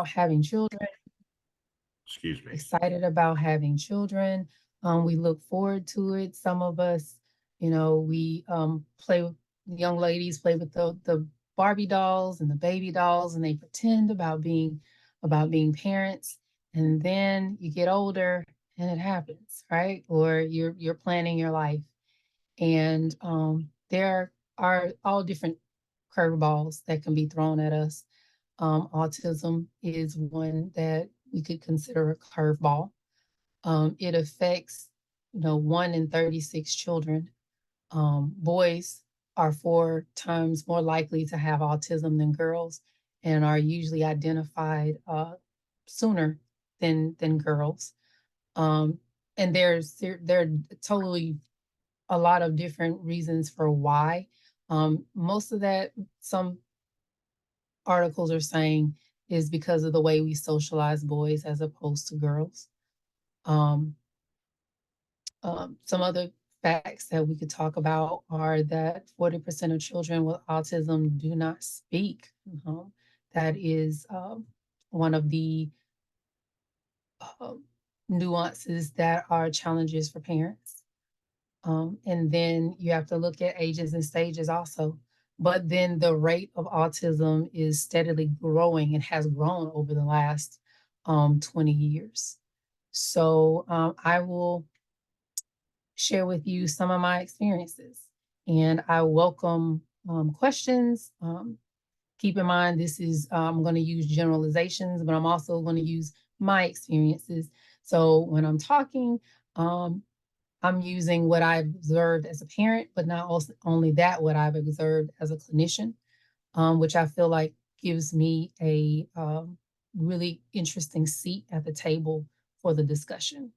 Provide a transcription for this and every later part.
having children, Excuse me. excited about having children. We look forward to it. Some of us, we play with young ladies play with the Barbie dolls and the baby dolls, and they pretend about being parents. And then you get older and it happens, right? Or you're planning your life, and there are all different curveballs that can be thrown at us. Autism is one that we could consider a curveball. It affects, 1 in 36 children. Boys are 4 times more likely to have autism than girls, and are usually identified sooner than girls. Um, and there are totally a lot of different reasons for why. Most of that, some articles are saying, is because of the way we socialize boys as opposed to girls. Um, some other facts that we could talk about are that 40% of children with autism do not speak. Um, that is one of the uh, nuances that are challenges for parents. And then you have to look at ages and stages also. But then the rate of autism is steadily growing and has grown over the last 20 years. So I will share with you some of my experiences, and I welcome questions. Keep in mind, this is, I'm going to use generalizations, but I'm also going to use my experiences. So when I'm talking, um, I'm using what I've observed as a parent, but not also only that, what I've observed as a clinician, which I feel like gives me a really interesting seat at the table for the discussion.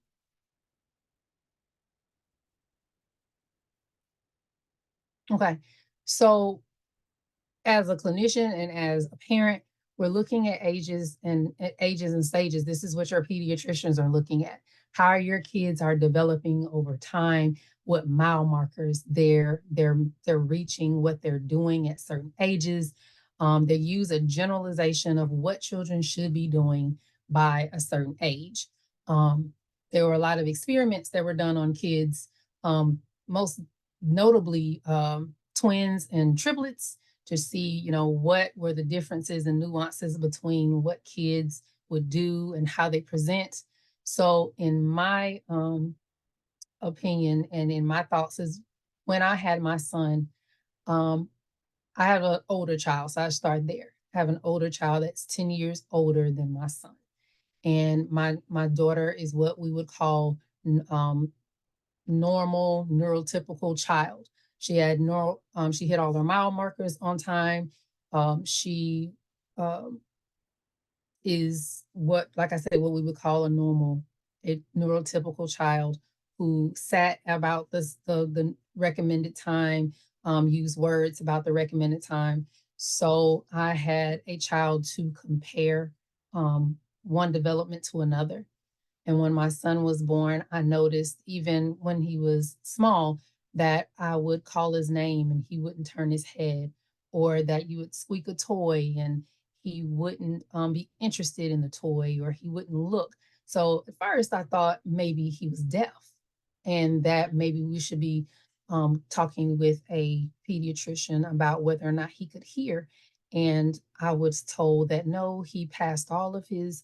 Okay, so as a clinician and as a parent, we're looking at ages and stages. This is what your pediatricians are looking at. How your kids are developing over time, what mile markers they're reaching, what they're doing at certain ages. They use a generalization of what children should be doing by a certain age. Um, there were a lot of experiments that were done on kids, most notably twins and triplets, to see, what were the differences and nuances between what kids would do and how they present. So in my opinion and in my thoughts is, when I had my son, um, I have an older child, so I start there. I have an older child that's 10 years older than my son. And my daughter is what we would call um, normal neurotypical child. She hit all her mile markers on time. She um, is what, like I said, what we would call a neurotypical child, who sat about the recommended time, used words about the recommended time. So I had a child to compare one development to another. And when my son was born, I noticed, even when he was small, that I would call his name and he wouldn't turn his head, or that you would squeak a toy and he wouldn't be interested in the toy, or he wouldn't look. So at first, I thought maybe he was deaf, and that maybe we should be talking with a pediatrician about whether or not he could hear. And I was told that no, he passed all of his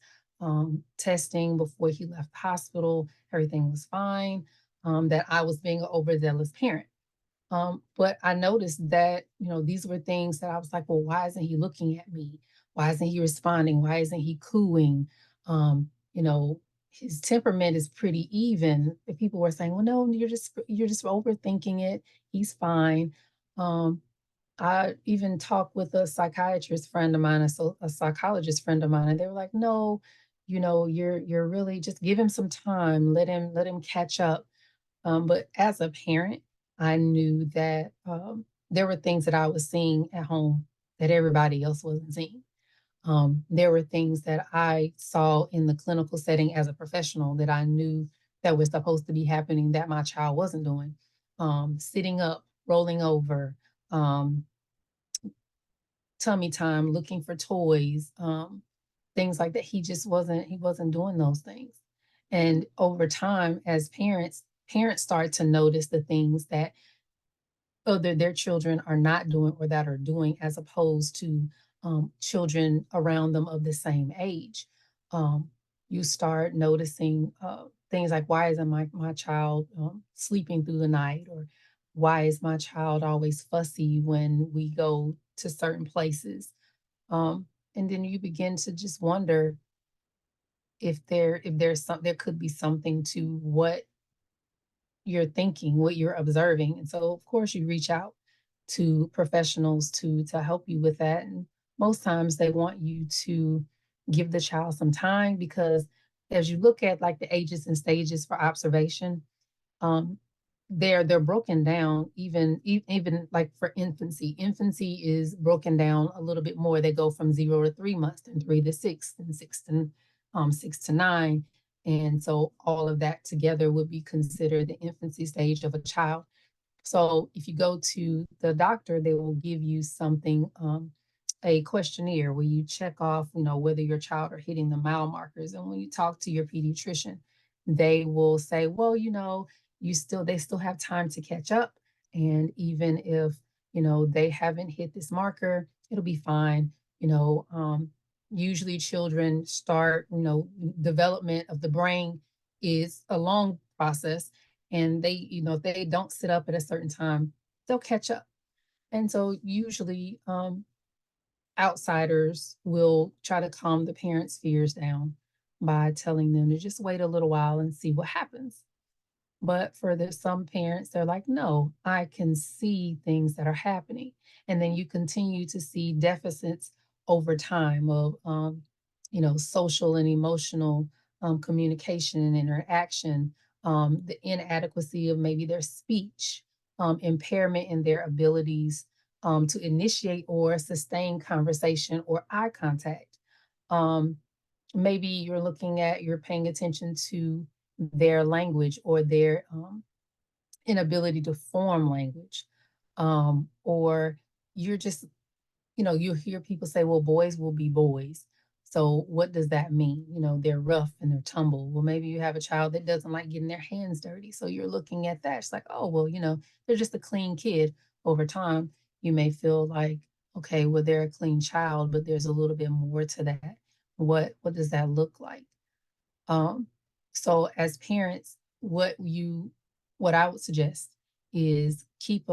testing before he left the hospital. Everything was fine. That I was being an overzealous parent. But I noticed that, these were things that I was like, well, why isn't he looking at me? Why isn't he responding? Why isn't he cooing? You know, his temperament is pretty even. If people were saying, well, no, you're just overthinking it. He's fine. Um, I even talked with a psychiatrist friend of mine, a psychologist friend of mine, and they were like, "No, you're really, just give him some time, let him catch up." But as a parent, I knew that there were things that I was seeing at home that everybody else wasn't seeing. There were things that I saw in the clinical setting as a professional that I knew that was supposed to be happening that my child wasn't doing. Sitting up, rolling over, um, tummy time, looking for toys, things like that. He wasn't doing those things. And over time, as parents start to notice the things that other their children are not doing or that are doing, as opposed to children around them of the same age. Um, you start noticing things like, why isn't my child sleeping through the night, or why is my child always fussy when we go to certain places? Um, and then you begin to just wonder if there could be something to what you're thinking, what you're observing. And so of course you reach out to professionals to help you with that. And most times they want you to give the child some time, because as you look at like the ages and stages for observation, um, they're broken down even like for infancy. Infancy is broken down a little bit more. They go from 0 to 3 months, and 3 to 6, and 6 to 9. And so all of that together would be considered the infancy stage of a child. So if you go to the doctor, they will give you something, a questionnaire where you check off, whether your child are hitting the mile markers. And when you talk to your pediatrician, they will say, well, they still have time to catch up. And even if, they haven't hit this marker, it'll be fine. Usually children start, development of the brain is a long process, and if they don't sit up at a certain time, they'll catch up. And so usually outsiders will try to calm the parents' fears down by telling them to just wait a little while and see what happens. But for some parents, they're like, no, I can see things that are happening. And then you continue to see deficits over time of, social and emotional communication and interaction, the inadequacy of maybe their speech, impairment in their abilities to initiate or sustain conversation or eye contact. Um, Maybe you're paying attention to their language or their inability to form language. Or you're just, you hear people say, well, boys will be boys. So what does that mean? They're rough and they're tumble. Well, maybe you have a child that doesn't like getting their hands dirty. So you're looking at that. It's like, oh, well, they're just a clean kid. Over time, you may feel like, okay, well, they're a clean child, but there's a little bit more to that. What does that look like? Um, so as parents, what I would suggest is keep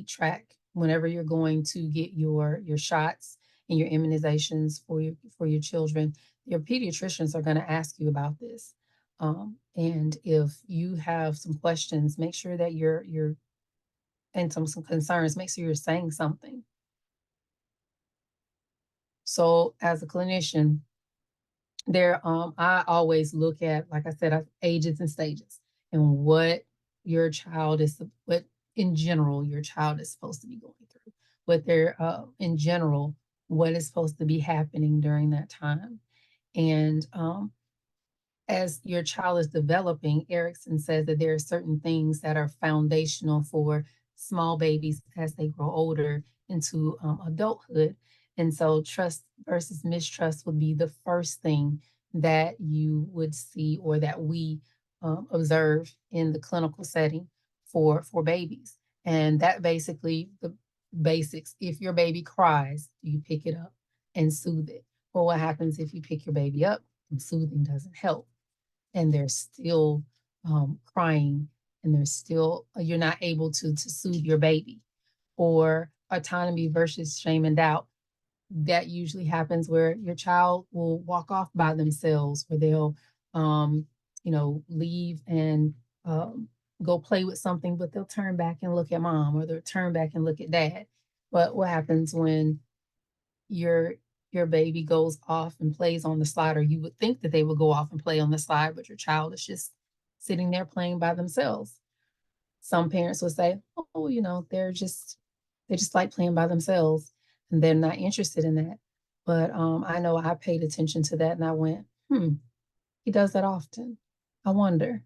track whenever you're going to get your shots and your immunizations for your children. Your pediatricians are going to ask you about this. And if you have some questions, make sure that you're and some concerns, make sure you're saying something. So as a clinician, I always look at, like I said, ages and stages, and what in general your child is supposed to be going through, what they're in general, what is supposed to be happening during that time. And as your child is developing, Erickson says that there are certain things that are foundational for small babies as they grow older into adulthood. And so trust versus mistrust would be the first thing that you would see, or that we observe in the clinical setting for babies. And that basically the basics. If your baby cries, do you pick it up and soothe it? Well, what happens if you pick your baby up and soothing doesn't help, and they're still crying, and they're still you're not able to soothe your baby? Or autonomy versus shame and doubt. That usually happens where your child will walk off by themselves, where they'll leave and um, go play with something, but they'll turn back and look at mom, or they'll turn back and look at dad. But what happens when your your baby goes off and plays on the slide, or you would think that they would go off and play on the slide, but your child is just sitting there playing by themselves? Some parents would say, oh, they just like playing by themselves, and they're not interested in that. But I know I paid attention to that, and I went, he does that often. I wonder.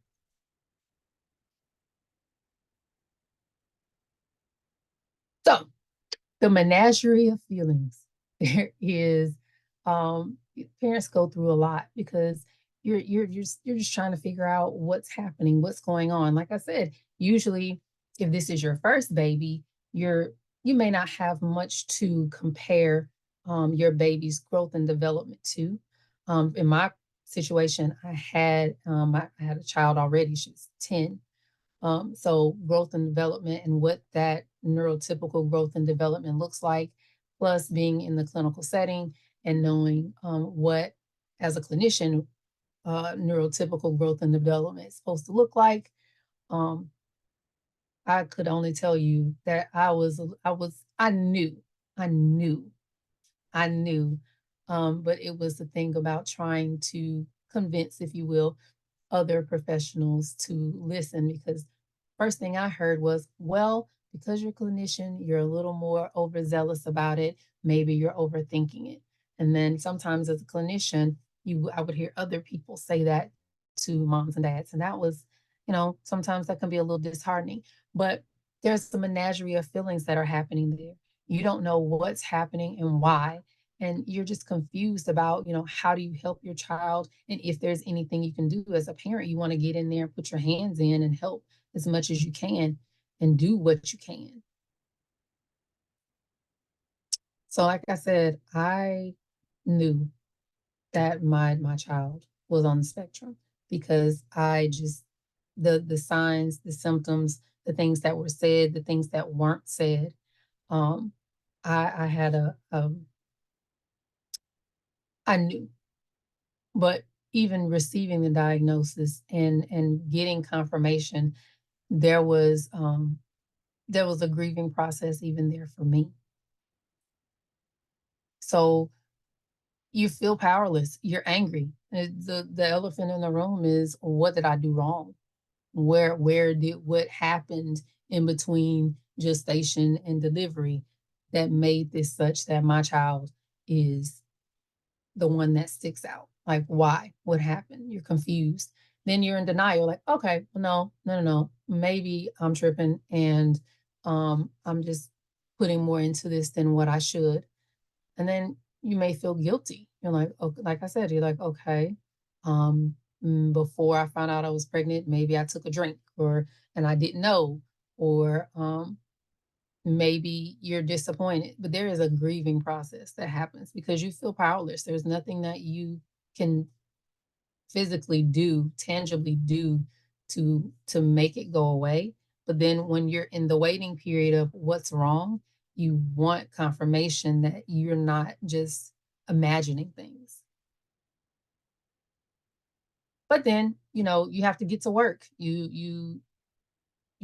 So the menagerie of feelings. There is, parents go through a lot because you're just trying to figure out what's happening, what's going on. Like I said, usually if this is your first baby, you may not have much to compare your baby's growth and development to. In my situation, I had a child already. She was 10. So growth and development and what that neurotypical growth and development looks like, plus being in the clinical setting and knowing what, as a clinician, neurotypical growth and development is supposed to look like. Um, I could only tell you that I knew, I knew, but it was the thing about trying to convince, if you will, other professionals to listen because first thing I heard was, well, because you're a clinician, you're a little more overzealous about it. Maybe you're overthinking it. And then sometimes as a clinician, I would hear other people say that to moms and dads. And that was, sometimes that can be a little disheartening. But there's the menagerie of feelings that are happening there. You don't know what's happening and why. And you're just confused about, how do you help your child? And if there's anything you can do as a parent, you want to get in there and put your hands in and help as much as you can and do what you can. So like I said, I knew that my child was on the spectrum because I just the signs, the symptoms, the things that were said, the things that weren't said. Um, I had I knew, but even receiving the diagnosis and getting confirmation, there was um, there was a grieving process even there for me. So you feel powerless. You're angry. The elephant in the room is, what did I do wrong? What happened in between gestation and delivery that made this such that my child is the one that sticks out? Like, why? What happened? You're confused. Then you're in denial, like, okay, well, no. Maybe I'm tripping and I'm just putting more into this than what I should. And then you may feel guilty. You're like, okay, like I said, you're like, okay, before I found out I was pregnant, maybe I took a drink and I didn't know, or maybe you're disappointed, but there is a grieving process that happens because you feel powerless. There's nothing that you can physically do, tangibly do to make it go away. But then when you're in the waiting period of what's wrong, you want confirmation that you're not just imagining things. But then, you have to get to work. You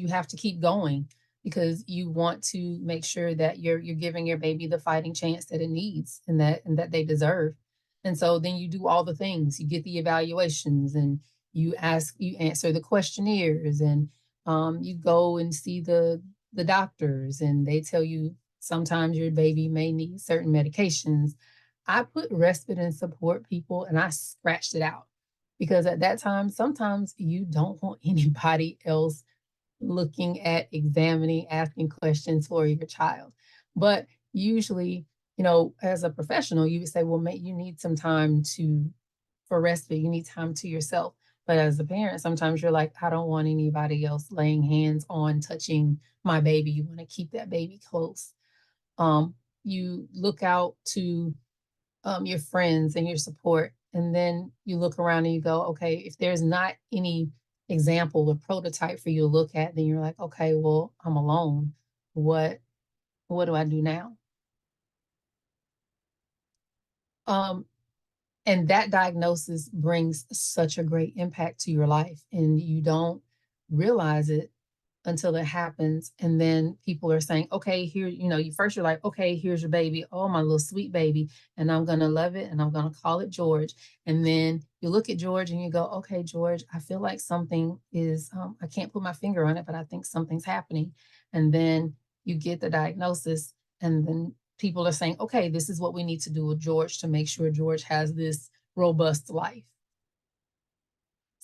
have to keep going because you want to make sure that you're giving your baby the fighting chance that it needs and that they deserve. And so then you do all the things. You get the evaluations and you answer the questionnaires and you go and see the doctors and they tell you sometimes your baby may need certain medications. I put respite and support people and I scratched it out because at that time, sometimes you don't want anybody else looking at, examining, asking questions for your child. But usually, as a professional, you would say, well, you need some time for respite, you need time to yourself. But as a parent, sometimes you're like, I don't want anybody else laying hands on touching my baby. You want to keep that baby close. You look out to your friends and your support. And then you look around and you go, okay, if there's not any example or prototype for you to look at, then you're like, okay, well, I'm alone. What what do I do now? Um, and that diagnosis brings such a great impact to your life, and you don't realize it until it happens. And then people are saying, okay, here, you first you're like, okay, here's your baby. Oh, my little sweet baby. And I'm going to love it. And I'm going to call it George. And then you look at George and you go, okay, George, I feel like something is, I can't put my finger on it, but I think something's happening. And then you get the diagnosis and then people are saying, okay, this is what we need to do with George to make sure George has this robust life.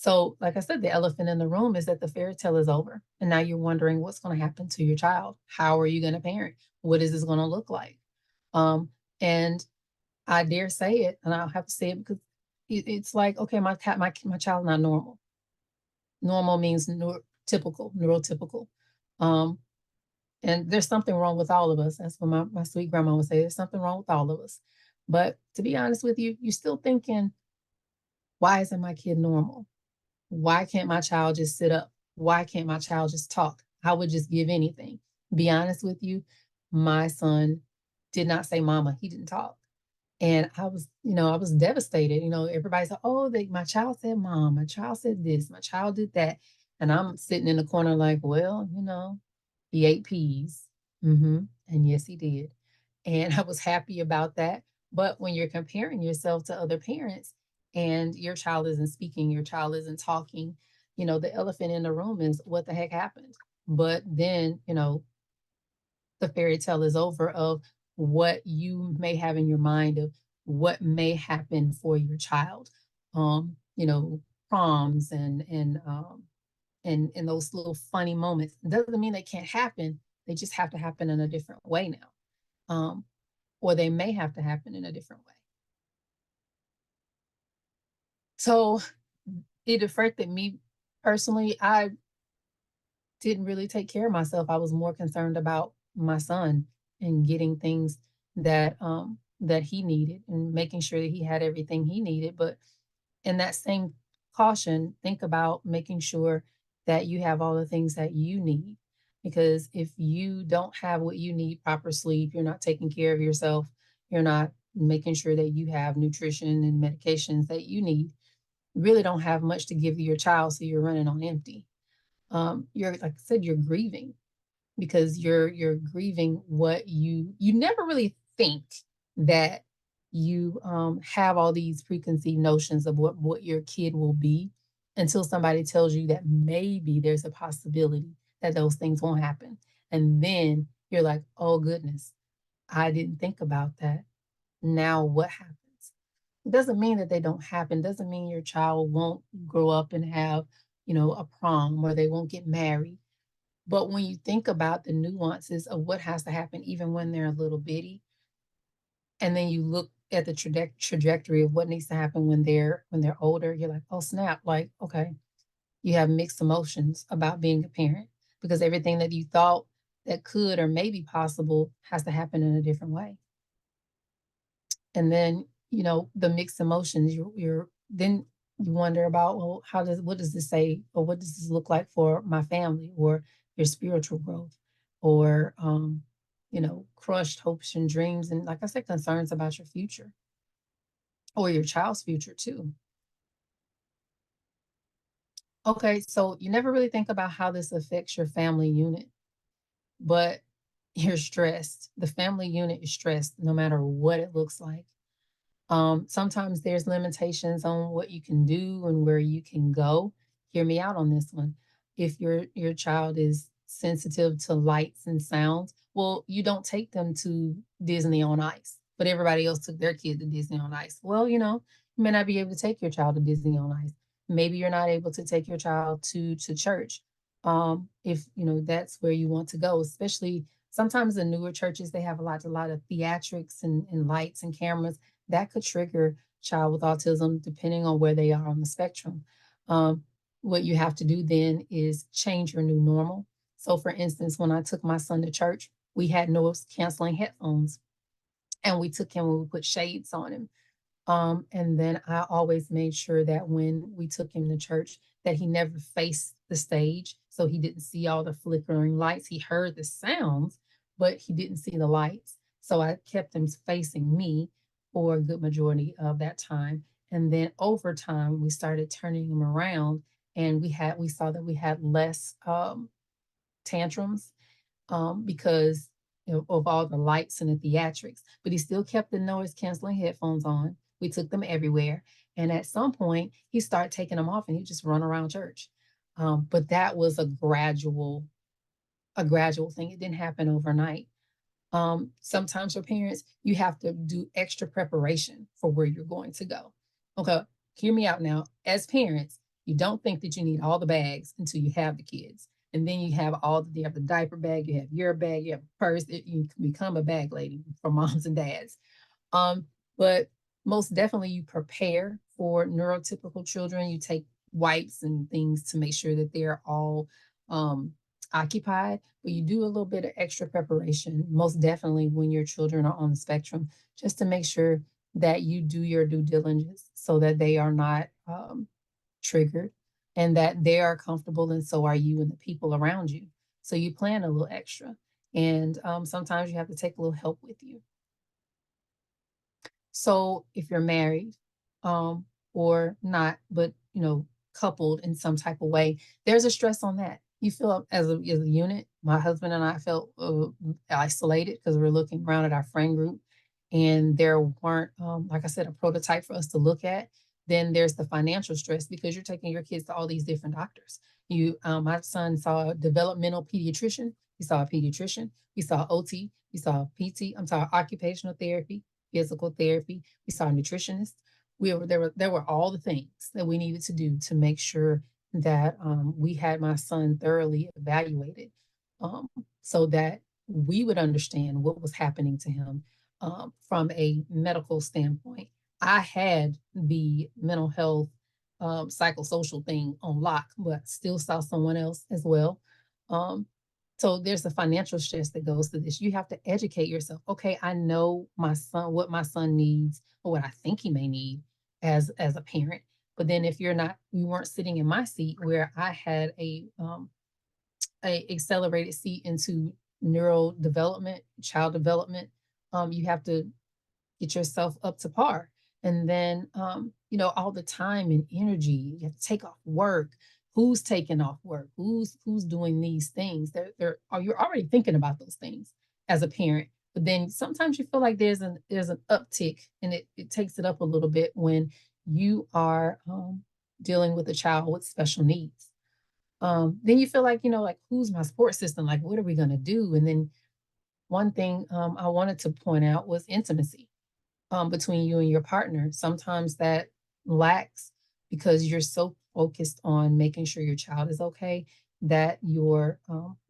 So, like I said, the elephant in the room is that the fairy tale is over. And now you're wondering what's going to happen to your child. How are you going to parent? What is this going to look like? And I dare say it, and I'll have to say it because it's like, okay, my child's not normal. Normal means typical, neurotypical. Um, and there's something wrong with all of us. That's what my sweet grandma would say. There's something wrong with all of us. But to be honest with you, you're still thinking, why isn't my kid normal? Why can't my child just sit up? Why can't my child just talk? I would just give anything. Be honest with you, my son did not say mama. He didn't talk. And I was devastated. Everybody's like, oh, my child said mom, my child said this, my child did that. And I'm sitting in the corner like, well, he ate peas. And yes, he did. And I was happy about that. But when you're comparing yourself to other parents and your child isn't speaking, your child isn't talking, the elephant in the room is what the heck happened. But then, the fairy tale is over of what you may have in your mind of what may happen for your child. Um, you know, proms and those little funny moments. Doesn't mean they can't happen. They just have to happen in a different way now. Or they may have to happen in a different way. So it affected me personally. I didn't really take care of myself. I was more concerned about my son and getting things that he needed and making sure that he had everything he needed. But in that same caution, think about making sure that you have all the things that you need. Because if you don't have what you need, proper sleep, you're not taking care of yourself, you're not making sure that you have nutrition and medications that you need, you really don't have much to give to your child. So you're running on empty. You're like I said, you're grieving because you're grieving what you never really think that you have all these preconceived notions of what your kid will be until somebody tells you that maybe there's a possibility that those things won't happen. And then you're like, oh goodness, I didn't think about that. Now what happens? It doesn't mean that they don't happen, doesn't mean your child won't grow up and have, a prom or they won't get married. But when you think about the nuances of what has to happen even when they're a little bitty, and then you look at the trajectory of what needs to happen when they're older, you're like, oh snap, like, okay, you have mixed emotions about being a parent because everything that you thought that could or may be possible has to happen in a different way. And then, the mixed emotions, you're then you wonder about, well, what does this say or what does this look like for my family or your spiritual growth or crushed hopes and dreams and like I said, concerns about your future or your child's future too. Okay, so you never really think about how this affects your family unit, but you're stressed. The family unit is stressed no matter what it looks like. Sometimes there's limitations on what you can do and where you can go. Hear me out on this one. If your child is sensitive to lights and sounds, well, you don't take them to Disney on Ice, but everybody else took their kid to Disney on Ice. Well, you may not be able to take your child to Disney on Ice. Maybe you're not able to take your child to church. If that's where you want to go, especially sometimes the newer churches, they have a lot of theatrics and lights and cameras that could trigger child with autism depending on where they are on the spectrum. Um, what you have to do then is change your new normal. So, for instance, when I took my son to church, we had noise canceling headphones, and we took him and we put shades on him. And then I always made sure that when we took him to church, that he never faced the stage. So he didn't see all the flickering lights. He heard the sounds, but he didn't see the lights. So I kept him facing me for a good majority of that time. And then over time, we started turning him around and we saw that we had less tantrums because of all the lights and the theatrics. But he still kept the noise canceling headphones on. We took them everywhere. And at some point, he started taking them off and he just run around church. But that was a gradual thing. It didn't happen overnight. Sometimes for parents, you have to do extra preparation for where you're going to go. Okay, hear me out now. As parents, you don't think that you need all the bags until you have the kids. And then you have the diaper bag, you have your bag, you have a purse, you can become a bag lady for moms and dads. Um, But most definitely you prepare for neurotypical children. You take wipes and things to make sure that they're all um, occupied, but you do a little bit of extra preparation, most definitely when your children are on the spectrum, just to make sure that you do your due diligence so that they are not triggered and that they are comfortable and so are you and the people around you. So you plan a little extra. And sometimes you have to take a little help with you. So if you're married, or not, but coupled in some type of way, there's a stress on that. You feel as a unit. My husband and I felt isolated because we're looking around at our friend group, and there weren't, like I said, a prototype for us to look at. Then there's the financial stress because you're taking your kids to all these different doctors. My son saw a developmental pediatrician. He saw a pediatrician. He saw OT. He saw PT. I'm sorry, occupational therapy, physical therapy. We saw a nutritionist. There were all the things that we needed to do to make sure that we had my son thoroughly evaluated, um, so that we would understand what was happening to him from a medical standpoint. I had the mental health psychosocial thing on lock, but still saw someone else as well. Um, so there's the financial stress that goes to this. You have to educate yourself. Okay, I know my son, what my son needs, or what I think he may need as a parent. But then if you're not, you weren't sitting in my seat where I had a accelerated seat into neural development, child development, you have to get yourself up to par. And then, all the time and energy, you have to take off work. Who's taking off work? Who's doing these things? You're already thinking about those things as a parent. But then sometimes you feel like there's an uptick, and it takes it up a little bit when you are dealing with a child with special needs. Then you feel like, like, who's my support system? Like, what are we gonna do? And then one thing I wanted to point out was intimacy between you and your partner. Sometimes that lacks because you're so focused on making sure your child is okay that your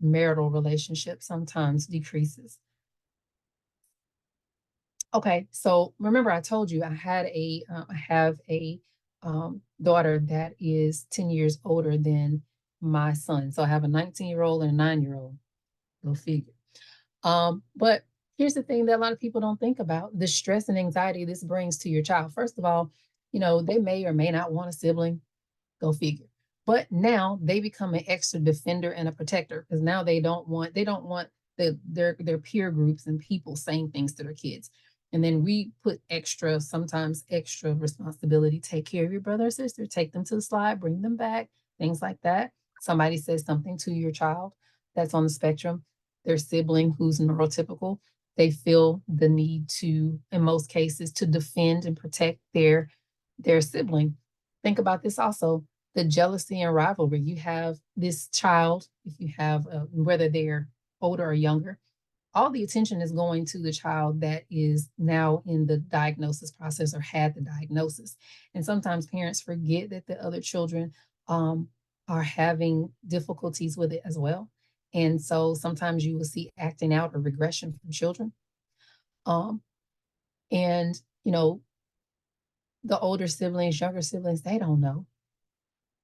marital relationship sometimes decreases. Okay, so remember I told you I have a daughter that is 10 years older than my son. So I have a 19-year-old and a 9-year-old. Go figure. But here's the thing that a lot of people don't think about: the stress and anxiety this brings to your child. First of all, they may or may not want a sibling, go figure. But now they become an extra defender and a protector because now they don't want their peer groups and people saying things to their kids. And then we put sometimes extra responsibility. Take care of your brother or sister, take them to the slide, bring them back, things like that. Somebody says something to your child that's on the spectrum, their sibling who's neurotypical, they feel the need to, in most cases, to defend and protect their sibling. Think about this also: the jealousy and rivalry. You have this child, if you have, whether they're older or younger, all the attention is going to the child that is now in the diagnosis process or had the diagnosis. And sometimes parents forget that the other children are having difficulties with it as well. And so sometimes you will see acting out or regression from children. Um, and, the older siblings, younger siblings, they don't know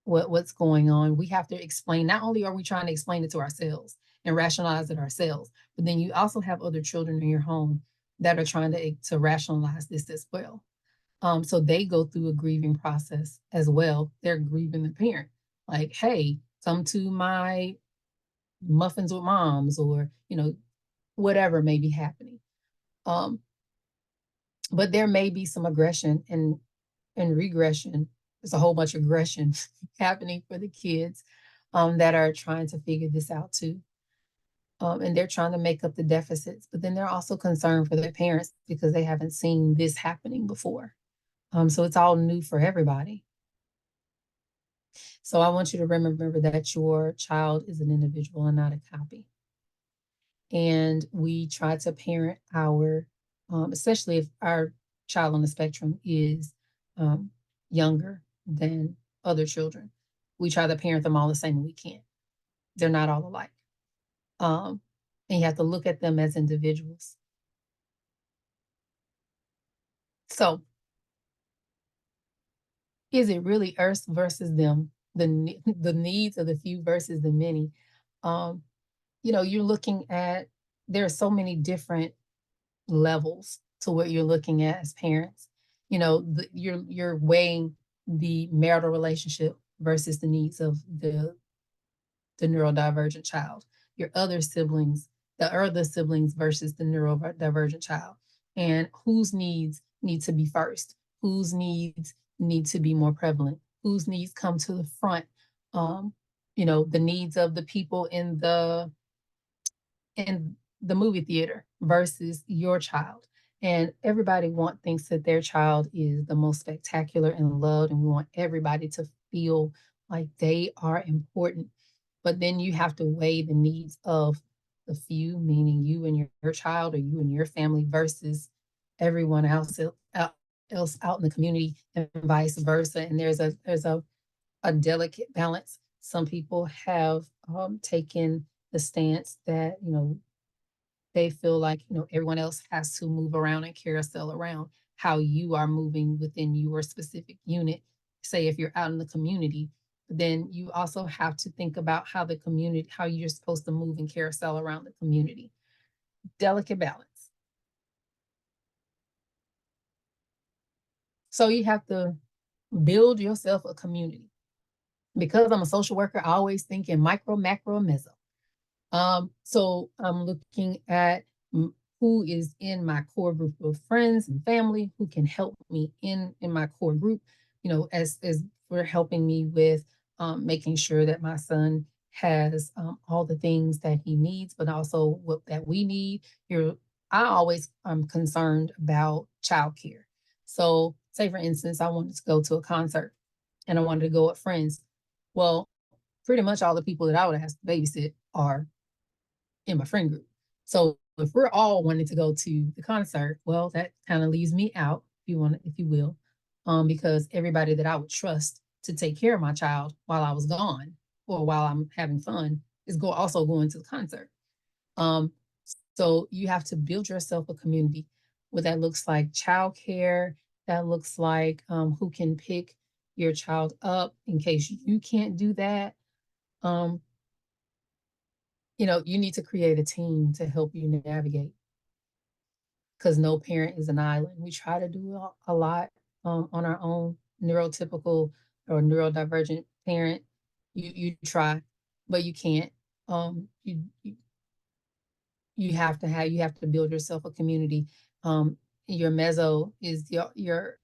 what's going on. We have to explain. Not only are we trying to explain it to ourselves and rationalize it ourselves, but then you also have other children in your home that are trying to rationalize this as well. So they go through a grieving process as well. They're grieving the parent. Like, hey, come to my muffins with moms, or whatever may be happening. Um, but there may be some aggression and regression. There's a whole bunch of aggression happening for the kids that are trying to figure this out too. And they're trying to make up the deficits, but then they're also concerned for their parents because they haven't seen this happening before. So it's all new for everybody. So I want you to remember that your child is an individual and not a copy. And we try to parent especially if our child on the spectrum is um, younger than other children, we try to parent them all the same. We can't. They're not all alike. Um, and you have to look at them as individuals. So is it really us versus them? The needs of the few versus the many. Um, you're looking at there are so many different levels to what you're looking at as parents. You're weighing the marital relationship versus the needs of the neurodivergent child, your other siblings, the other siblings versus the neurodivergent child, and whose needs need to be first, whose needs need to be more prevalent, whose needs come to the front. Um, the needs of the people in the movie theater versus your child. And everybody thinks that their child is the most spectacular and loved, and we want everybody to feel like they are important. But then you have to weigh the needs of the few, meaning you and your child or you and your family versus everyone else out in the community and vice versa. And there's a delicate balance. Some people have taken the stance that, they feel like, everyone else has to move around and carousel around how you are moving within your specific unit. Say if you're out in the community, then you also have to think about how you're supposed to move and carousel around the community. Delicate balance. So you have to build yourself a community. Because I'm a social worker, I always think in micro, macro, and meso. So I'm looking at who is in my core group of friends and family who can help me in my core group, as we're helping me with making sure that my son has all the things that he needs, but also what that we need. I always am concerned about childcare. So say for instance, I wanted to go to a concert and I wanted to go with friends. Well, pretty much all the people that I would ask to babysit are in my friend group. So if we're all wanting to go to the concert, well, that kind of leaves me out, if you will, because everybody that I would trust to take care of my child while I was gone or while I'm having fun is also going to the concert. Um, so you have to build yourself a community. What that looks like childcare, that looks like who can pick your child up in case you can't do that. Um, you need to create a team to help you navigate because no parent is an island. We try to do a lot on our own. Neurotypical or neurodivergent parent, you try, but you can't. You have to build yourself a community. Um, your meso is your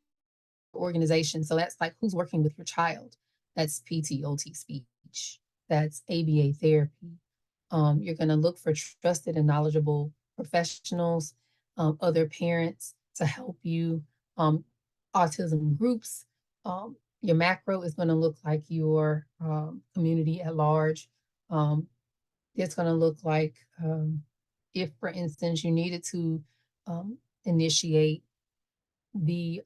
organization. So that's like who's working with your child. That's PTOT speech. That's ABA therapy. You're going to look for trusted and knowledgeable professionals, other parents to help you, autism groups. Your macro is going to look like your community at large. Um, it's going to look like if, for instance, you needed to initiate the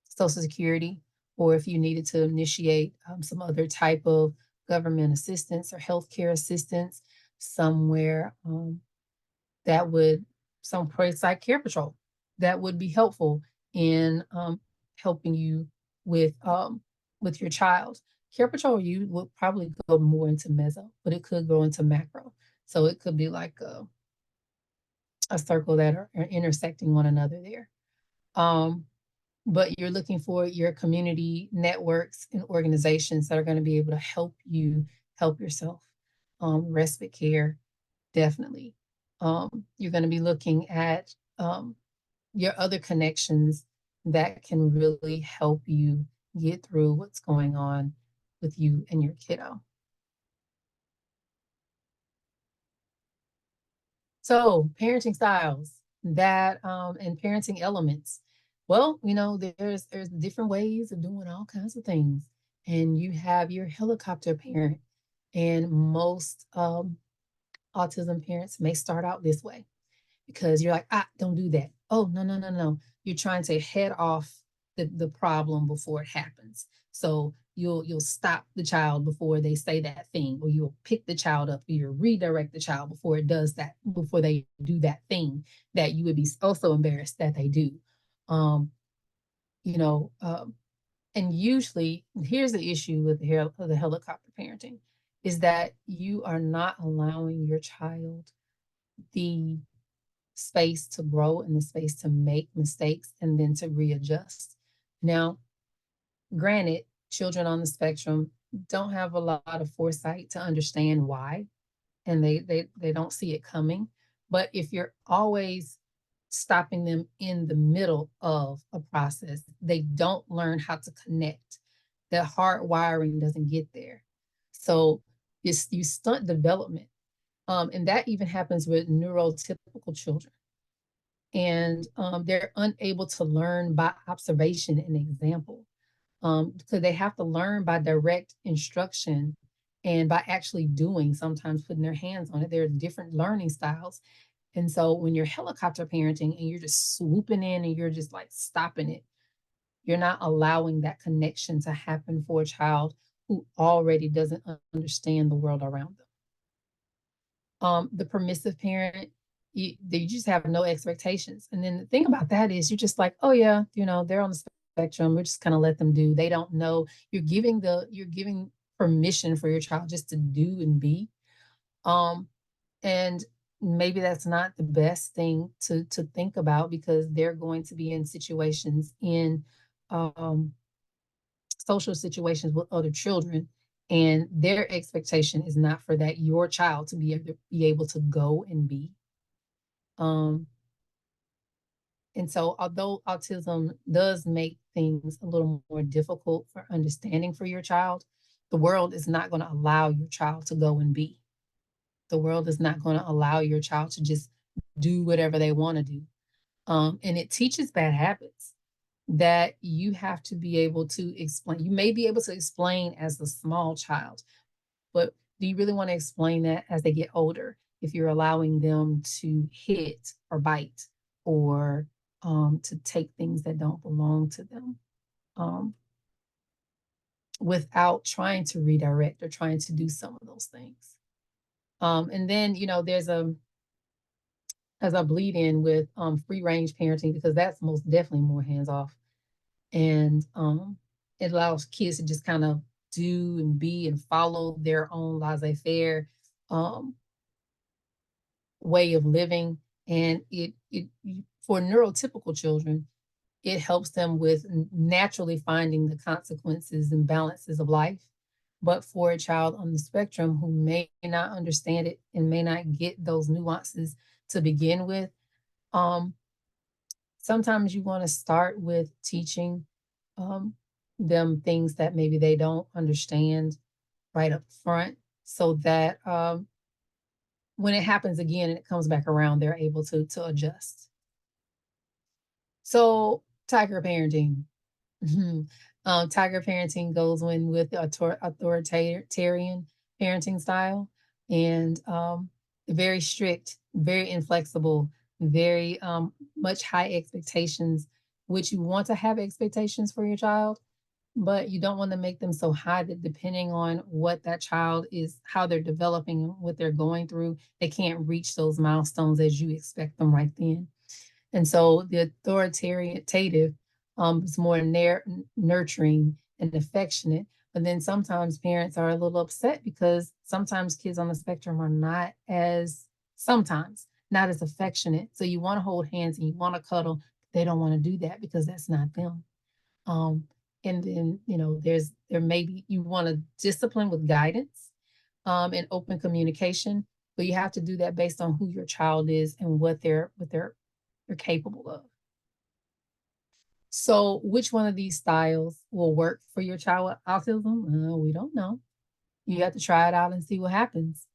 Social Security, or if you needed to initiate some other type of government assistance or healthcare assistance somewhere, some place like CarePatrol that would be helpful in helping you with your child. CarePatrol you would probably go more into meso, but it could go into macro. So it could be like a circle that are intersecting one another there. But you're looking for your community networks and organizations that are going to be able to help you help yourself. Respite care, definitely. You're going to be looking at your other connections that can really help you get through what's going on with you and your kiddo. So, parenting styles and parenting elements. Well, there's different ways of doing all kinds of things, and you have your helicopter parent, and most autism parents may start out this way because you're like, don't do that. Oh, no, no, no, no. You're trying to head off the problem before it happens. So you'll stop the child before they say that thing, or you'll pick the child up, or you'll redirect the child before they do that thing that you would be also embarrassed that they do. you know, and usually here's the issue with the helicopter parenting is that you are not allowing your child the space to grow and the space to make mistakes and then to readjust. Now, granted, children on the spectrum don't have a lot of foresight to understand why, and they don't see it coming. But if you're always stopping them in the middle of a process, they don't learn how to connect. That hard wiring doesn't get there. So you stunt development. And that even happens with neurotypical children. And they're unable to learn by observation and example. Because they have to learn by direct instruction and by actually doing, sometimes putting their hands on it. There are different learning styles. And so when you're helicopter parenting and you're just swooping in and you're just like stopping it, you're not allowing that connection to happen for a child who already doesn't understand the world around them. The permissive parent, you just have no expectations. And then the thing about that is you're just like, oh yeah, they're on the spectrum. We're just gonna let them do. They don't know. You're giving permission for your child just to do and be. Um, and maybe that's not the best thing to think about because they're going to be in situations in um social situations with other children, and their expectation is not for that your child to be able to go and be. Um, and so, although autism does make things a little more difficult for understanding for your child, the world is not going to allow your child to go and be. The world is not going to allow your child to just do whatever they want to do. And it teaches bad habits that you have to be able to explain. You may be able to explain as a small child, but do you really want to explain that as they get older? If you're allowing them to hit or bite or to take things that don't belong to them um, without trying to redirect or trying to do some of those things. And then, there's as I bleed in with free range parenting because that's most definitely more hands off. And it allows kids to just kind of do and be and follow their own laissez-faire um, way of living. And it for neurotypical children, it helps them with naturally finding the consequences and balances of life. But for a child on the spectrum who may not understand it and may not get those nuances to begin with, um, sometimes you want to start with teaching um, them things that maybe they don't understand right up front so that when it happens again and it comes back around, they're able to adjust. So tiger parenting. Tiger parenting goes in with the authoritarian parenting style and very strict, very inflexible, very much high expectations, which you want to have expectations for your child, but you don't want to make them so high that depending on what that child is, how they're developing, what they're going through, they can't reach those milestones as you expect them right then. And so the authoritative is more nurturing and affectionate. But then sometimes parents are a little upset because sometimes kids on the spectrum are sometimes not as affectionate. So you want to hold hands and you want to cuddle. They don't want to do that because that's not them. Um, and then, there may be, you want to discipline with guidance and open communication, but you have to do that based on who your child is and what they're capable of. So, which one of these styles will work for your child with autism? We don't know. You have to try it out and see what happens.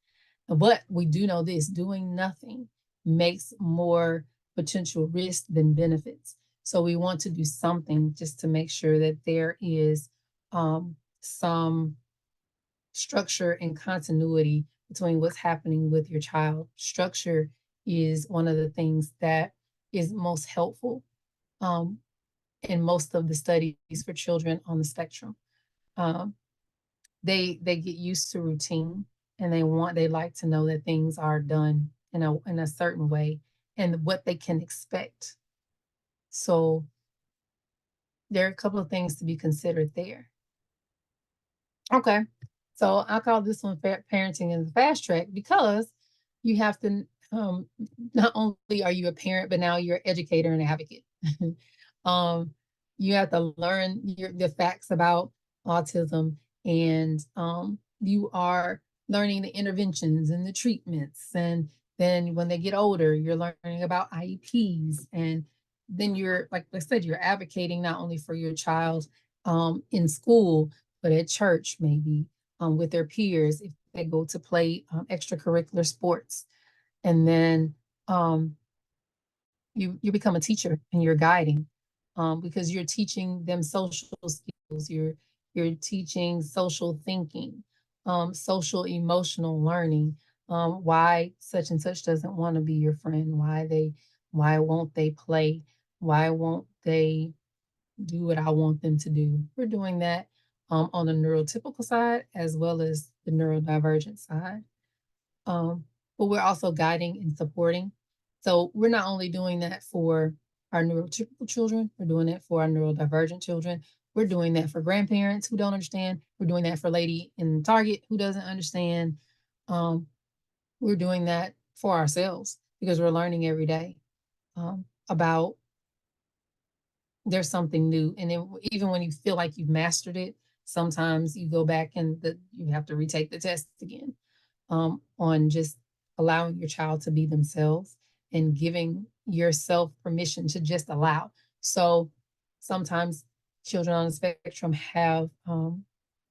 But we do know this: doing nothing makes more potential risk than benefits. So, we want to do something just to make sure that there is some structure and continuity between what's happening with your child. Structure is one of the things that is most helpful um, in most of the studies for children on the spectrum. Um, they get used to routine and they like to know that things are done in a certain way and what they can expect. So there are a couple of things to be considered there. Okay. So I call this one parenting in the fast track because you have to, not only are you a parent, but now you're an educator and advocate. um, you have to learn the facts about autism, and you are learning the interventions and the treatments. And then when they get older, you're learning about IEPs. And then you're, like I said, you're advocating not only for your child in school, but at church, maybe with their peers if they go to play extracurricular sports. And then you become a teacher and you're guiding because you're teaching them social skills. You're teaching social thinking, social emotional learning. Why such and such doesn't want to be your friend? Why won't they play? Why won't they do what I want them to do? We're doing that on the neurotypical side as well as the neurodivergent side. Um, but we're also guiding and supporting. So we're not only doing that for our neurotypical children, we're doing it for our neurodivergent children. We're doing that for grandparents who don't understand. We're doing that for lady in Target who doesn't understand. Um, we're doing that for ourselves because we're learning every day about there's something new. And then even when you feel like you've mastered it, sometimes you go back and you have to retake the test again on just allowing your child to be themselves and giving yourself permission to just allow. So sometimes children on the spectrum have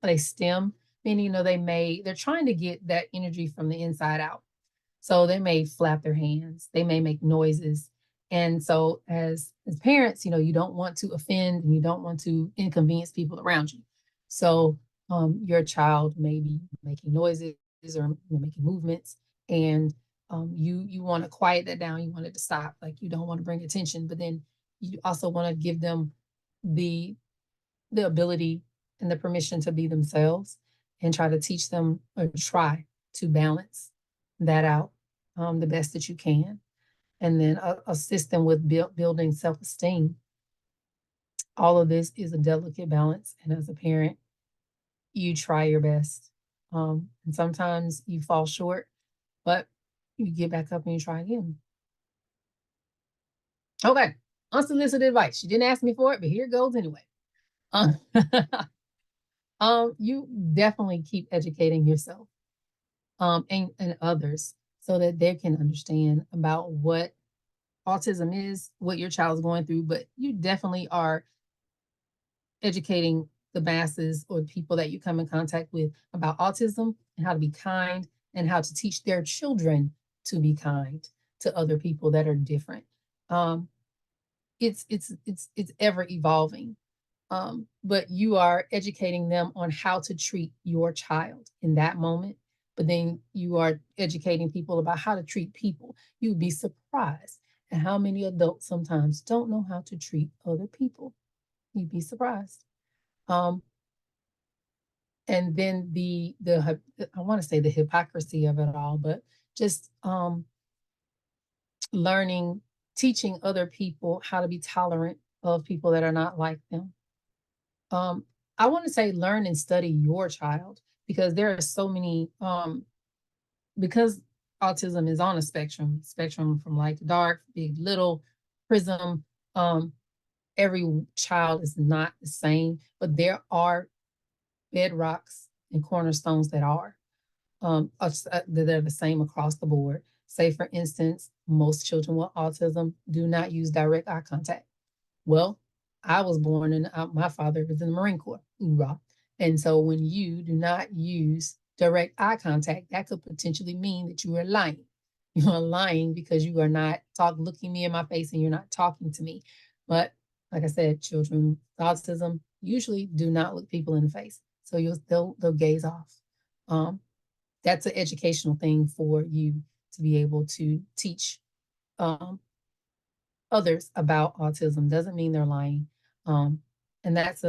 a STEM, meaning, they're trying to get that energy from the inside out. So they may flap their hands, they may make noises. And so as parents, you don't want to offend and you don't want to inconvenience people around you. So your child may be making noises or making movements, and you want to quiet that down. You want it to stop. Like, you don't want to bring attention, but then you also want to give them the the ability and the permission to be themselves, and try to teach them or try to balance that out the best that you can, and then assist them with building self-esteem. All of this is a delicate balance, and as a parent, you try your best. And sometimes you fall short, but you get back up and you try again. Okay, unsolicited advice. You didn't ask me for it, but here it goes anyway. Um, you definitely keep educating yourself and others so that they can understand about what autism is, what your child's going through, but you definitely are educating the masses or people that you come in contact with about autism and how to be kind and how to teach their children to be kind to other people that are different. Um, it's ever evolving, but you are educating them on how to treat your child in that moment. But then you are educating people about how to treat people. You'd be surprised at how many adults sometimes don't know how to treat other people. You'd be surprised. Um, and then the I want to say the hypocrisy of it all, but just learning, teaching other people how to be tolerant of people that are not like them. Um, I want to say learn and study your child because there are so many because autism is on a spectrum from light to dark, big, little, prism. Um, every child is not the same, but there are bedrocks and cornerstones that are that are the same across the board. Say, for instance, most children with autism do not use direct eye contact. Well, I was born and my father was in the Marine Corps. Hoorah. And so when you do not use direct eye contact, that could potentially mean that you are lying. You are lying because you are not looking me in my face and you're not talking to me. But like I said, children with autism usually do not look people in the face. So they'll gaze off. Um, that's an educational thing for you to be able to teach um, others about autism. Doesn't mean they're lying. Um, and that's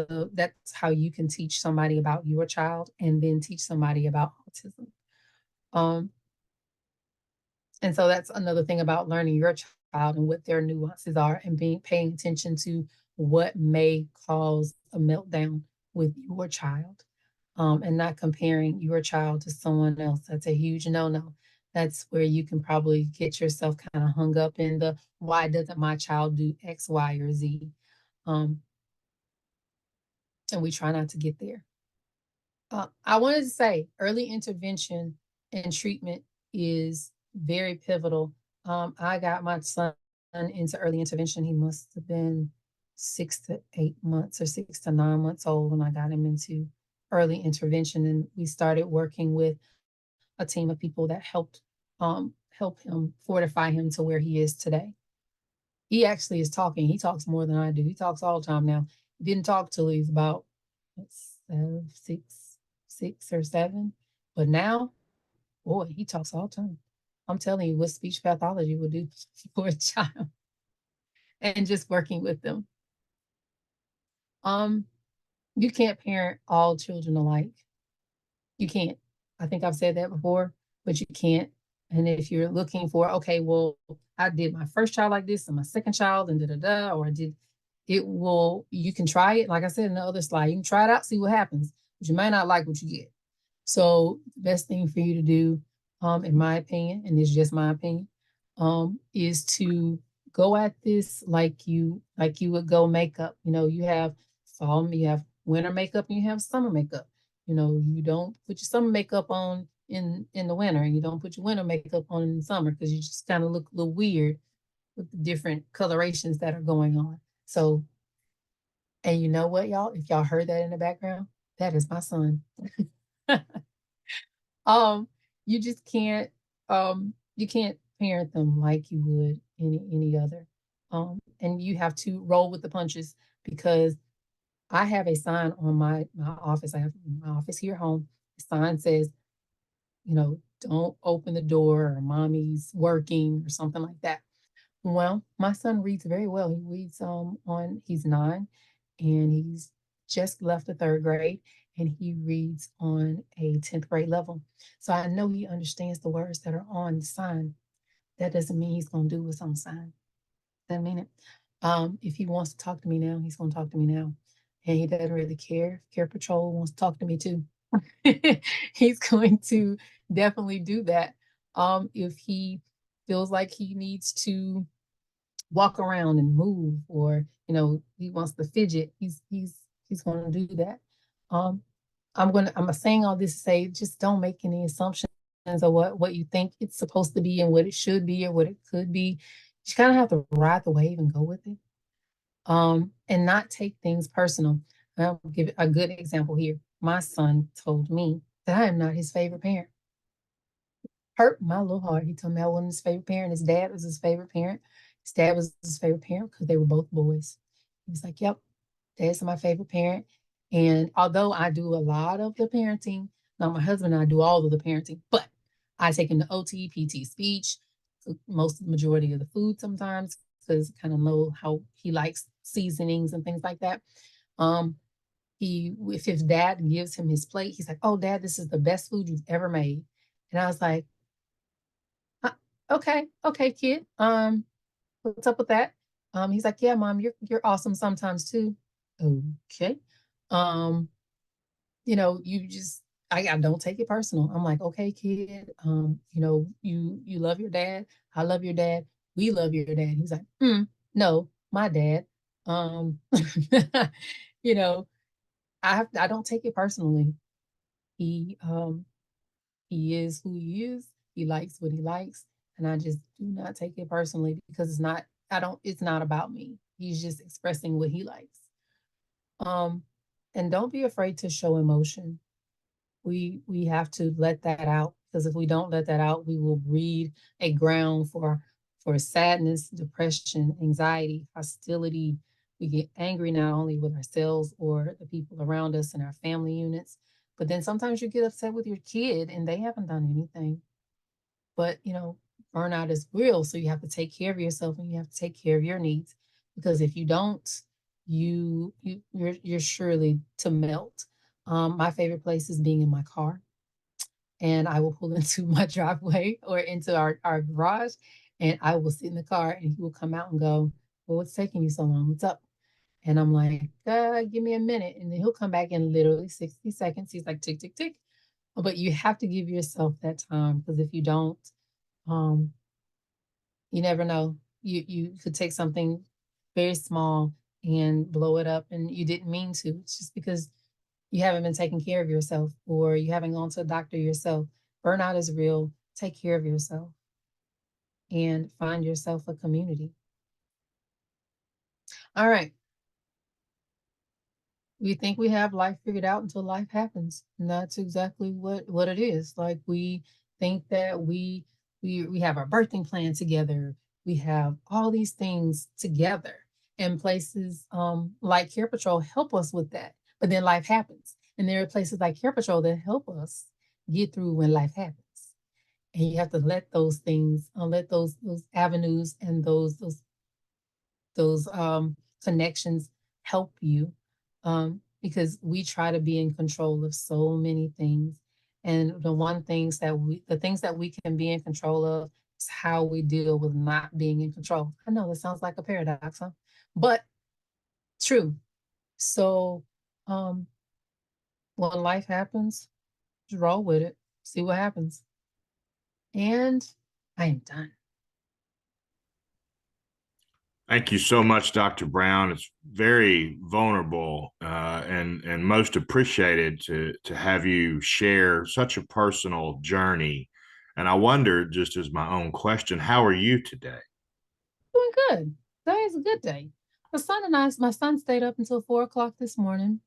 how you can teach somebody about your child and then teach somebody about autism. Um, and so that's another thing about learning your child and what their nuances are and paying attention to what may cause a meltdown with your child, and not comparing your child to someone else. That's a huge no-no. That's where you can probably get yourself kind of hung up in the why doesn't my child do X, Y, or Z? Um, and we try not to get there. I wanted to say early intervention and treatment is very pivotal. I got my son into early intervention. He must have been 6 to 8 months or 6 to 9 months old when I got him into early intervention. And we started working with a team of people that help him fortify him to where he is today. He actually is talking. He talks more than I do. He talks all the time now. He didn't talk till he's about six or seven. But now, boy, he talks all the time. I'm telling you what speech pathology will do for a child and just working with them. Um, you can't parent all children alike. You can't. I think I've said that before, but you can't. And if you're looking for, okay, well, I did my first child like this and my second child and da da da, or I did it will, you can try it. Like I said in the other slide, you can try it out, see what happens, but you may not like what you get. So the best thing for you to do, in my opinion, and it's just my opinion, is to go at this like you would go makeup. You know, you have fall, you have winter makeup, and you have summer makeup. You know, you don't put your summer makeup on in the winter, and you don't put your winter makeup on in the summer because you just kind of look a little weird with the different colorations that are going on. So, and you know what, y'all? If y'all heard that in the background, that is my son. Um, you just can't you can't parent them like you would any other. And you have to roll with the punches because I have a sign on my office. I have my office here at home. The sign says, you know, don't open the door or mommy's working or something like that. Well, my son reads very well. He reads on he's 9 and he's just left the 3rd grade and he reads on a 10th grade level. So I know he understands the words that are on the sign. That doesn't mean he's gonna do what's on the sign. Doesn't mean it. If he wants to talk to me now, he's gonna talk to me now. And he doesn't really care. If CarePatrol wants to talk to me too. He's going to definitely do that. If he feels like he needs to walk around and move, or you know, he wants to fidget, he's going to do that. Um, I'm saying all this to say, just don't make any assumptions of what you think it's supposed to be and what it should be or what it could be. You kind of have to ride the wave and go with it, and not take things personal. I'll give a good example here. My son told me that I am not his favorite parent. Hurt my little heart. He told me I wasn't his favorite parent. His dad was his favorite parent. His dad was his favorite parent because they were both boys. He was like, "Yep, dad's my favorite parent." And although I do a lot of the parenting, now my husband and I do all of the parenting, but I take him to OT, PT, speech, most of the majority of the food sometimes because I kind of know how he likes seasonings and things like that. Um, if his dad gives him his plate, he's like, "Oh, dad, this is the best food you've ever made." And I was like, "Uh, okay, okay, kid. What's up with that?" He's like, "Yeah, mom, you're awesome sometimes too." Okay. Um, you know, you just I don't take it personal. I'm like, okay, kid, you know, you love your dad. I love your dad. We love your dad. He's like, no, my dad. Um, you know, I don't take it personally. He um he is who he is. He likes what he likes, and I just do not take it personally because it's not about me. He's just expressing what he likes. Um, and don't be afraid to show emotion. We have to let that out because if we don't let that out, we will breed a ground for sadness, depression, anxiety, hostility. We get angry not only with ourselves or the people around us in our family units, but then sometimes you get upset with your kid and they haven't done anything. But you know, burnout is real, so you have to take care of yourself and you have to take care of your needs because if you don't, you're surely to melt. My favorite place is being in my car, and I will pull into my driveway or into our garage, and I will sit in the car, and he will come out and go, "Well, what's taking you so long? What's up?" And I'm like, give me a minute. And then he'll come back in literally 60 seconds. He's like, tick, tick, tick. But you have to give yourself that time, because if you don't, um, you never know. You could take something very small and blow it up, and you didn't mean to. It's just because you haven't been taking care of yourself, or you haven't gone to a doctor yourself. Burnout is real. Take care of yourself and find yourself a community. All right. We think we have life figured out until life happens. And that's exactly what it is. Like, we think that we have our birthing plan together. We have all these things together. And places like Care Patrol help us with that. But then life happens. And there are places like Care Patrol that help us get through when life happens. And you have to let those things, let those avenues and those connections help you, because we try to be in control of so many things. And the things that we can be in control of is how we deal with not being in control. I know that sounds like a paradox, huh? But true. So um, when life happens, just roll with it, see what happens. And I am done. Thank you so much, Dr. Brown. It's very vulnerable and most appreciated to have you share such a personal journey. And I wonder, just as my own question, how are you today? Doing good. Today is a good day. My son stayed up until 4 o'clock this morning.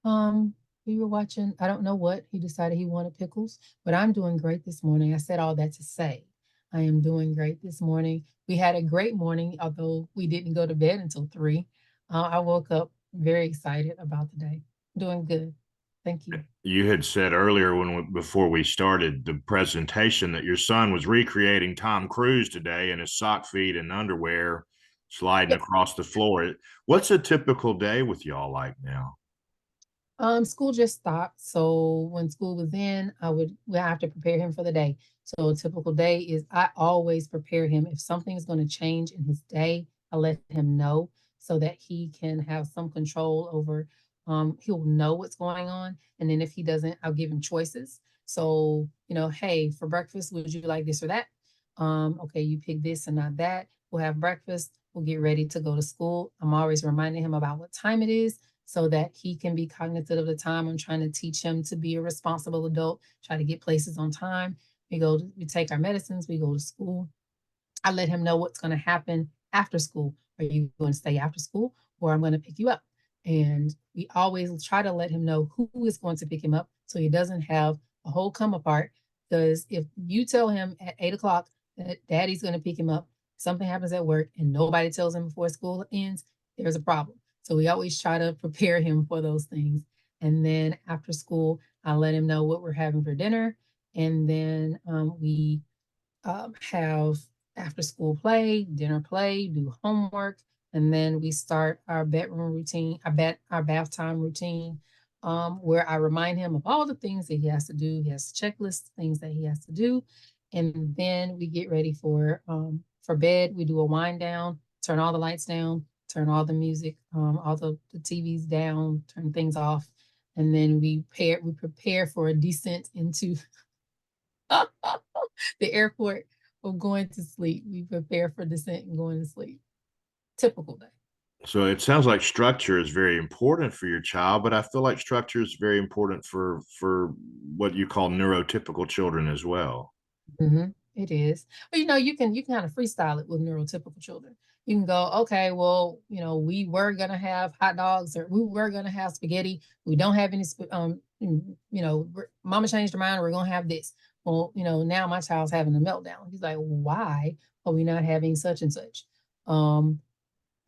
Um, we were watching, I don't know what, he decided he wanted pickles, but I'm doing great this morning. I said all that to say I am doing great this morning. We had a great morning, although we didn't go to bed until 3. I woke up very excited about the day. Doing good. Thank you. You had said earlier before we started the presentation that your son was recreating Tom Cruise today in his sock feet and underwear sliding Yep. across the floor. What's a typical day with y'all like now? School just stopped. So when school was in, we have to prepare him for the day. So a typical day is I always prepare him. If something is going to change in his day, I let him know so that he can have some control over, he'll know what's going on. And then if he doesn't, I'll give him choices. So, hey, for breakfast, would you like this or that? Okay, you pick this and not that. We'll have breakfast. We'll get ready to go to school. I'm always reminding him about what time it is so that he can be cognizant of the time. I'm trying to teach him to be a responsible adult, try to get places on time. We take our medicines, we go to school. I let him know what's going to happen after school. Are you going to stay after school, or I'm going to pick you up? And we always try to let him know who is going to pick him up so he doesn't have a whole come apart. Because if you tell him at 8 o'clock that daddy's going to pick him up, something happens at work and nobody tells him before school ends, there's a problem. So we always try to prepare him for those things. And then after school, I let him know what we're having for dinner. And then we have after school play, dinner play, do homework, and then we start our bedroom routine, our bath time routine, where I remind him of all the things that he has to do. He has a checklist, things that he has to do, and then we get ready for bed. We do a wind down, turn all the lights down, turn all the music, all the TVs down, turn things off, and then we prepare for a descent into the airport of going to sleep. We prepare for descent and going to sleep. Typical day. So it sounds like structure is very important for your child, but I feel like structure is very important for what you call neurotypical children as well. It is. But you can kind of freestyle it with neurotypical children. You can go, okay, well, we were gonna have hot dogs or we were gonna have spaghetti. We don't have any mama changed her mind, we're gonna have this. Well, now my child's having a meltdown. He's like, why are we not having such and such? Um,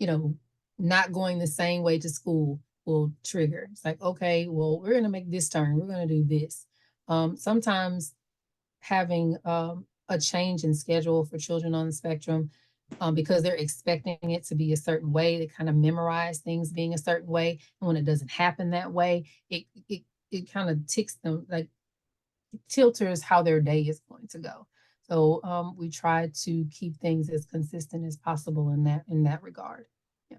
you know, not going the same way to school will trigger. It's like, okay, well, we're gonna make this turn, we're gonna do this. Sometimes having a change in schedule for children on the spectrum, because they're expecting it to be a certain way. They kind of memorize things being a certain way, and when it doesn't happen that way, it kind of ticks them, like tilters how their day is going to go. So we try to keep things as consistent as possible in that regard. Yeah.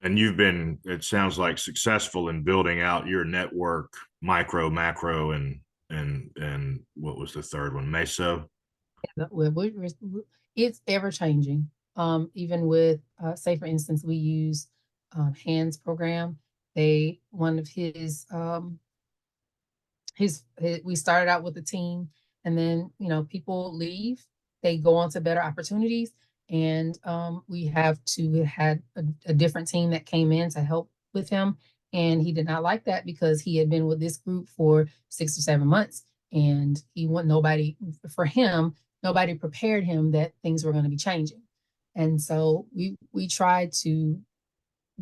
And you've been, it sounds like, successful in building out your network, micro, macro, and what was the third one? Meso. It's ever changing. Even with, say for instance, we use Hands program. One of we started out with a team, and then people leave, they go on to better opportunities, and we had a different team that came in to help with him, and he did not like that because he had been with this group for 6 or 7 months, and he want nobody for him. Nobody prepared him that things were going to be changing, and so we tried to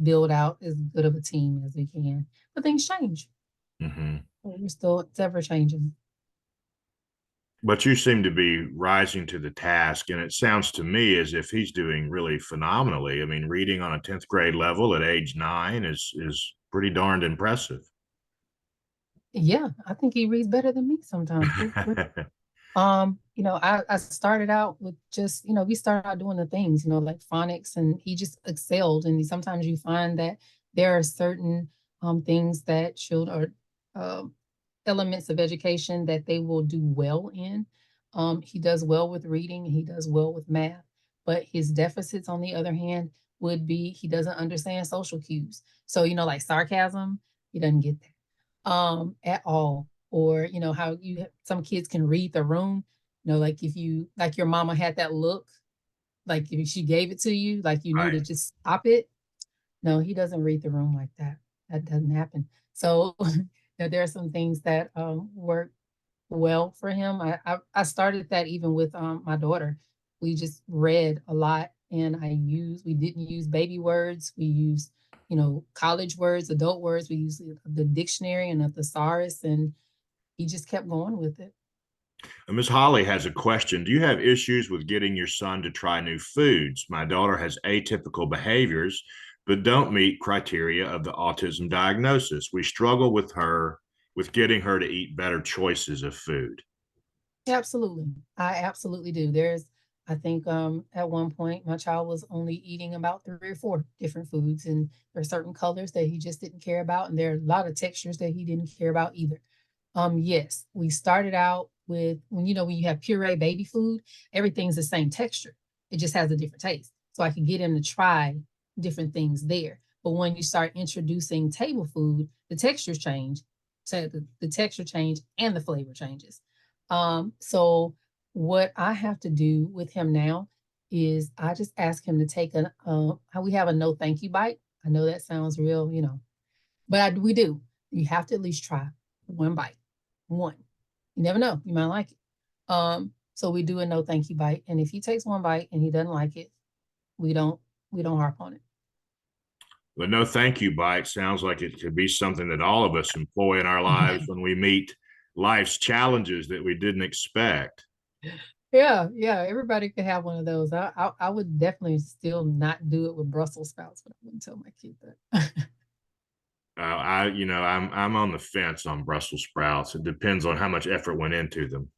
build out as good of a team as we can, but things change. Mm-hmm. It's ever changing. But you seem to be rising to the task, and it sounds to me as if he's doing really phenomenally. I mean, reading on a 10th grade level at age 9 is pretty darned impressive. Yeah, I think he reads better than me sometimes. I started out with just, we started out doing the things, like phonics, and he just excelled. And sometimes you find that there are certain things that children or elements of education that they will do well in. He does well with reading, and he does well with math, but his deficits, on the other hand, would be he doesn't understand social cues. So, like sarcasm, he doesn't get that at all. Or, how some kids can read the room, like if you, like your mama had that look, like if she gave it to you, like you knew Right. to just stop it. No, he doesn't read the room like that. That doesn't happen. So there are some things that work well for him. I started that even with my daughter. We just read a lot, and we didn't use baby words. We used, college words, adult words. We used the dictionary and a thesaurus, and he just kept going with it. And Ms. Holly has a question. Do you have issues with getting your son to try new foods? My daughter has atypical behaviors, but don't meet criteria of the autism diagnosis. We struggle with getting her to eat better choices of food. Absolutely. I absolutely do. I think at one point my child was only eating about 3 or 4 different foods, and there are certain colors that he just didn't care about, and there are a lot of textures that he didn't care about either. Yes, we started out with when you have puree baby food, everything's the same texture. It just has a different taste. So I could get him to try different things there. But when you start introducing table food, the textures change. So the texture change and the flavor changes. So what I have to do with him now is I just ask him to take we have a no thank you bite. I know that sounds real, but we do. You have to at least try one bite. One. You never know. You might like it. So we do a no thank you bite. And if he takes one bite and he doesn't like it, we don't harp on it. But no thank you bite sounds like it could be something that all of us employ in our lives when we meet life's challenges that we didn't expect. Yeah, yeah. Everybody could have one of those. I would definitely still not do it with Brussels sprouts, but I wouldn't tell my kid that. I'm on the fence on Brussels sprouts. It depends on how much effort went into them.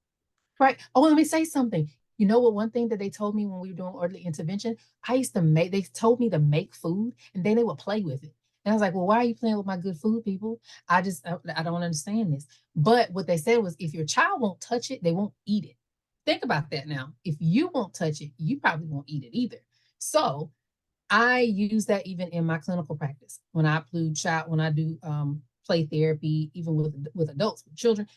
Right. Oh, let me say something. You know what? One thing that they told me when we were doing early intervention, they told me to make food, and then they would play with it. And I was like, well, why are you playing with my good food, people? I don't understand this. But what they said was, if your child won't touch it, they won't eat it. Think about that now. If you won't touch it, you probably won't eat it either. So I use that even in my clinical practice when I do play therapy, even with adults, with children.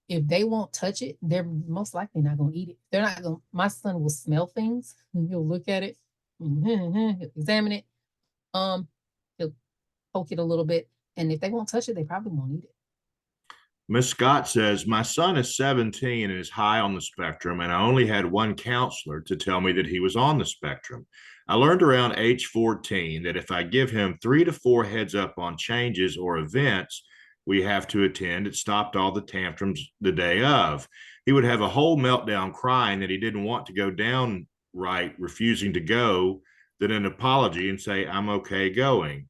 If they won't touch it, they're most likely not going to eat it. They're not going. My son will smell things, and he'll look at it, he'll examine it, he'll poke it a little bit, and if they won't touch it, they probably won't eat it. Miss Scott says, my son is 17 and is high on the spectrum, and I only had one counselor to tell me that he was on the spectrum. I learned around age 14 that if I give him 3 to 4 heads up on changes or events we have to attend, it stopped all the tantrums the day of. He would have a whole meltdown crying that he didn't want to go down right, refusing to go, then an apology and say, I'm okay going.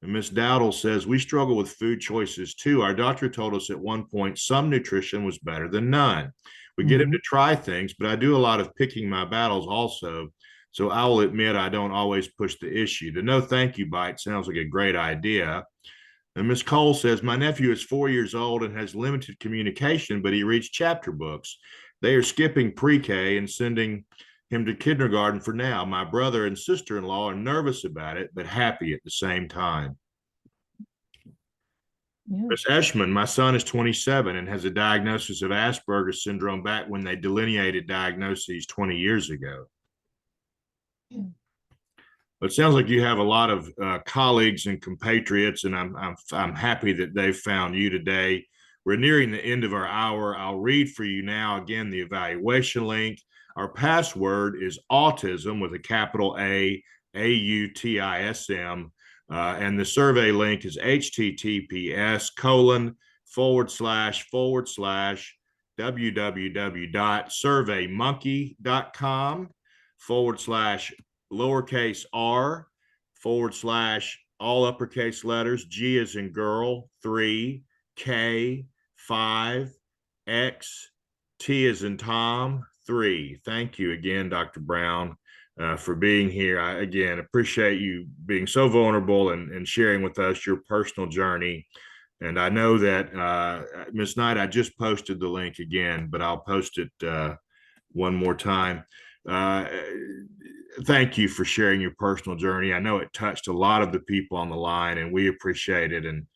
And Miss Dowdle says, we struggle with food choices too. Our doctor told us at one point some nutrition was better than none. We get him Mm-hmm. to try things, but I do a lot of picking my battles also. So I'll admit I don't always push the issue. The no thank you bite sounds like a great idea. And Miss Cole says, my nephew is 4 years old and has limited communication, but he reads chapter books. They are skipping pre-K and sending him to kindergarten for now. My brother and sister-in-law are nervous about it, but happy at the same time. Yeah. Miss Eshman, my son is 27 and has a diagnosis of Asperger's syndrome back when they delineated diagnoses 20 years ago. Yeah. But it sounds like you have a lot of colleagues and compatriots, and I'm happy that they've found you today. We're nearing the end of our hour. I'll read for you now again the evaluation link. Our password is autism with a capital AUTISM. And the survey link is https://www.surveymonkey.com/lowercase r/ all uppercase letters, G as in girl, 3, K, 5, X, T as in Tom, 3. Thank you again, Dr. Brown, for being here. I, again, appreciate you being so vulnerable and sharing with us your personal journey. And I know that, Ms. Knight, I just posted the link again, but I'll post it one more time. Thank you for sharing your personal journey. I know it touched a lot of the people on the line, and we appreciate it. And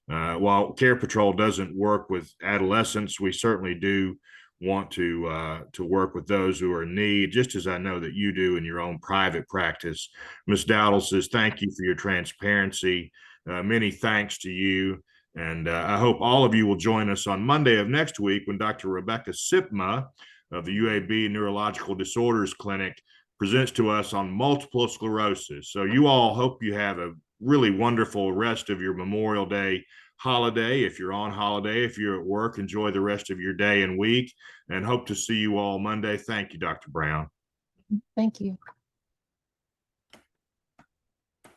while Care Patrol doesn't work with adolescents, we certainly do want to work with those who are in need, just as I know that you do in your own private practice. Ms. Dowdle says, thank you for your transparency. Many thanks to you. And I hope all of you will join us on Monday of next week when Dr. Rebecca Sipma of the UAB Neurological Disorders Clinic presents to us on multiple sclerosis. So you all, hope you have a really wonderful rest of your Memorial Day holiday. If you're on holiday, if you're at work, enjoy the rest of your day and week, and hope to see you all Monday. Thank you, Dr. Brown. Thank you.